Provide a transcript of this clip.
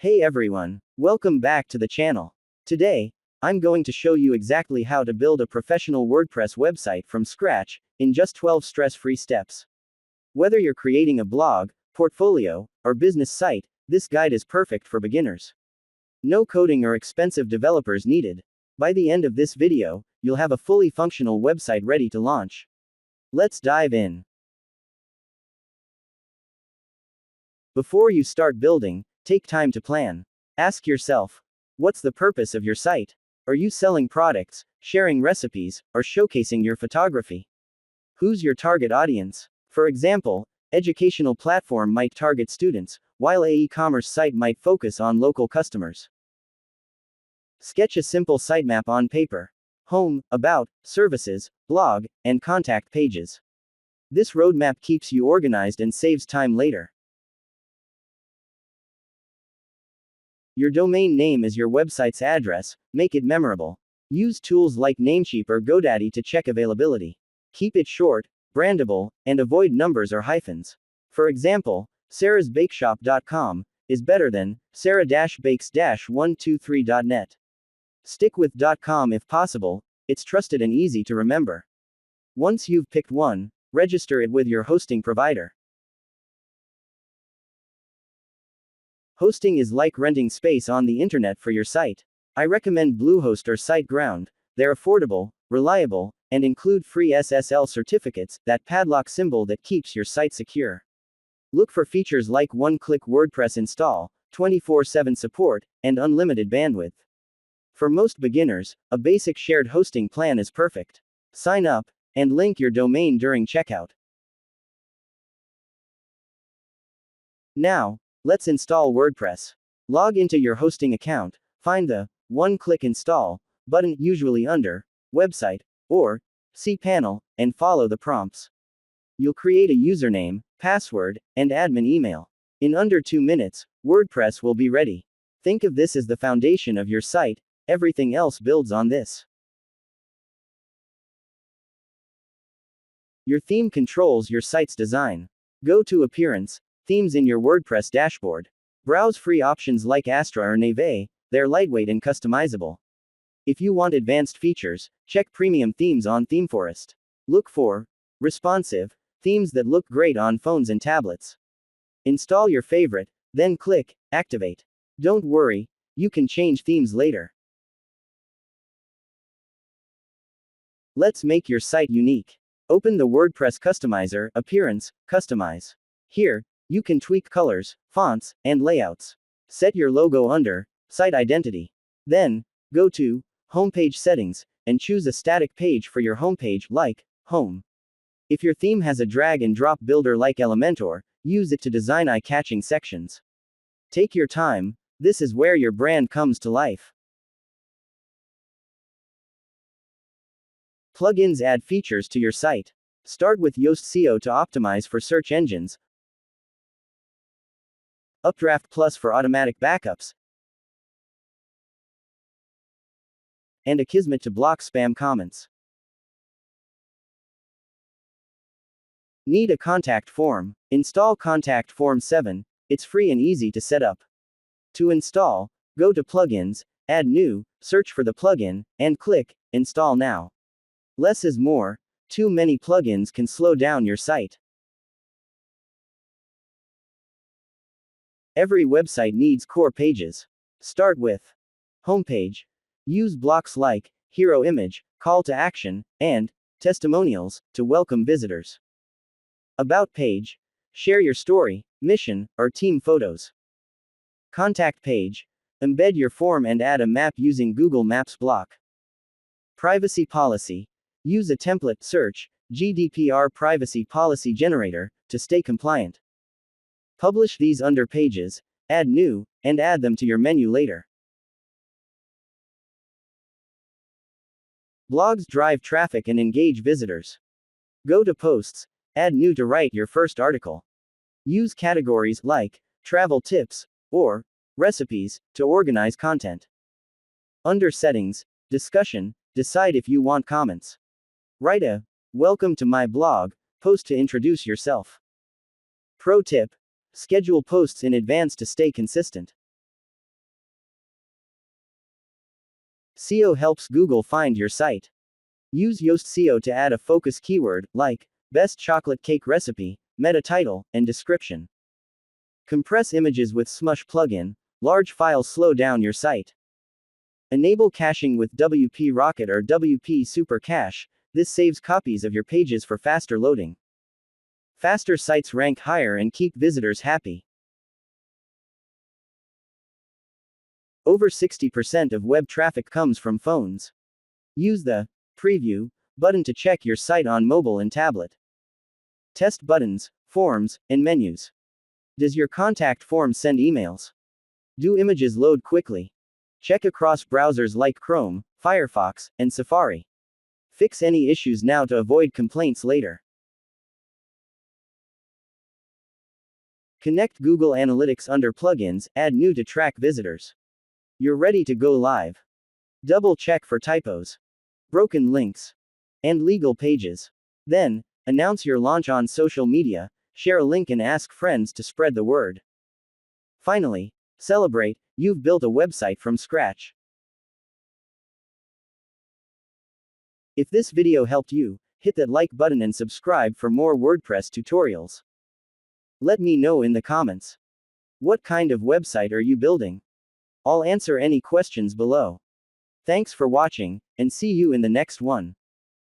Hey everyone, welcome back to the channel. Today, I'm going to show you exactly how to build a professional WordPress website from scratch, in just 12 stress-free steps. Whether you're creating a blog, portfolio, or business site, this guide is perfect for beginners. No coding or expensive developers needed. By the end of this video, you'll have a fully functional website ready to launch. Let's dive in. Before you start building, take time to plan. Ask yourself, what's the purpose of your site? Are you selling products, sharing recipes, or showcasing your photography? Who's your target audience? For example, educational platform might target students, while an e-commerce site might focus on local customers. Sketch a simple sitemap on paper. Home, about, services, blog, and contact pages. This roadmap keeps you organized and saves time later. Your domain name is your website's address, make it memorable. Use tools like Namecheap or GoDaddy to check availability. Keep it short, brandable, and avoid numbers or hyphens. For example, sarahsbakeshop.com is better than sarah-bakes-123.net. Stick with .com if possible, it's trusted and easy to remember. Once you've picked one, register it with your hosting provider. Hosting is like renting space on the internet for your site. I recommend Bluehost or SiteGround. They're affordable, reliable, and include free SSL certificates, that padlock symbol that keeps your site secure. Look for features like one-click WordPress install, 24/7 support, and unlimited bandwidth. For most beginners, a basic shared hosting plan is perfect. Sign up, and link your domain during checkout. Now, let's install WordPress. Log into your hosting account, find the one-click install button, usually under website or cPanel, and follow the prompts. You'll create a username, password, and admin email. In under 2 minutes, WordPress will be ready. Think of this as the foundation of your site, everything else builds on this. Your theme controls your site's design. Go to Appearance, Themes in your WordPress dashboard. Browse free options like Astra or Neve, they're lightweight and customizable. If you want advanced features, check premium themes on ThemeForest. Look for responsive themes that look great on phones and tablets. Install your favorite, then click Activate. Don't worry, you can change themes later. Let's make your site unique. Open the WordPress Customizer, Appearance, Customize. Here, you can tweak colors, fonts, and layouts. Set your logo under Site Identity. Then, go to Homepage Settings, and choose a static page for your homepage, like Home. If your theme has a drag-and-drop builder like Elementor, use it to design eye-catching sections. Take your time, this is where your brand comes to life. Plugins add features to your site. Start with Yoast SEO to optimize for search engines, Updraft Plus for automatic backups, and Akismet to block spam comments. Need a contact form? Install Contact Form 7, it's free and easy to set up. To install, go to Plugins, add New, search for the plugin, and click Install Now. Less is more, too many plugins can slow down your site. Every website needs core pages. Start with Homepage. Use blocks like Hero Image, Call to Action, and Testimonials to welcome visitors. About Page. Share your story, mission, or team photos. Contact Page. Embed your form and add a map using Google Maps block. Privacy Policy. Use a template search, GDPR Privacy Policy Generator, to stay compliant. Publish these under Pages, add new, and add them to your menu later. Blogs drive traffic and engage visitors. Go to Posts, add new to write your first article. Use categories like travel tips or recipes to organize content. Under Settings, Discussion, decide if you want comments. Write a welcome to my blog post to introduce yourself. Pro tip: schedule posts in advance to stay consistent. SEO helps Google find your site. Use Yoast SEO to add a focus keyword, like best chocolate cake recipe, meta title, and description. Compress images with Smush plugin. Large files slow down your site. Enable caching with WP Rocket or WP Super Cache. This saves copies of your pages for faster loading. Faster sites rank higher and keep visitors happy. Over 60% of web traffic comes from phones. Use the Preview button to check your site on mobile and tablet. Test buttons, forms, and menus. Does your contact form send emails? Do images load quickly? Check across browsers like Chrome, Firefox, and Safari. Fix any issues now to avoid complaints later. Connect Google Analytics under Plugins, add new to track visitors. You're ready to go live. Double check for typos, broken links, and legal pages. Then, announce your launch on social media, share a link and ask friends to spread the word. Finally, celebrate, you've built a website from scratch. If this video helped you, hit that like button and subscribe for more WordPress tutorials. Let me know in the comments. What kind of website are you building? I'll answer any questions below. Thanks for watching, and see you in the next one.